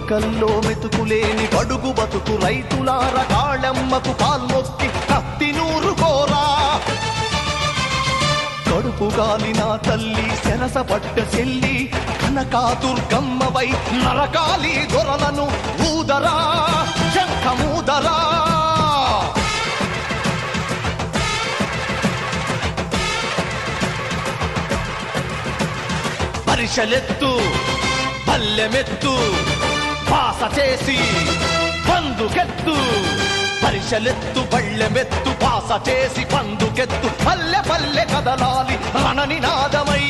చుక్కల్లో మెతుకులేని బడుగు బతుకు రైతులార కాళమ్మకు కాల్మొక్కి కత్తి నూరు కోరా కడుపు గాలిన తల్లి సెరసపట్ట చెల్లి కనకా దుర్గమ్మవై నరకాలి దొరలను ఊదరా శంఖమూదరా పరిషలెత్తు పల్లెమెత్తు పాస చేసి పందుకెత్తు పరిషలెత్తు పళ్ళెమెత్తు పాస చేసి పందుకెత్తు పల్లె పల్లె కదలాలి రణనినాదమై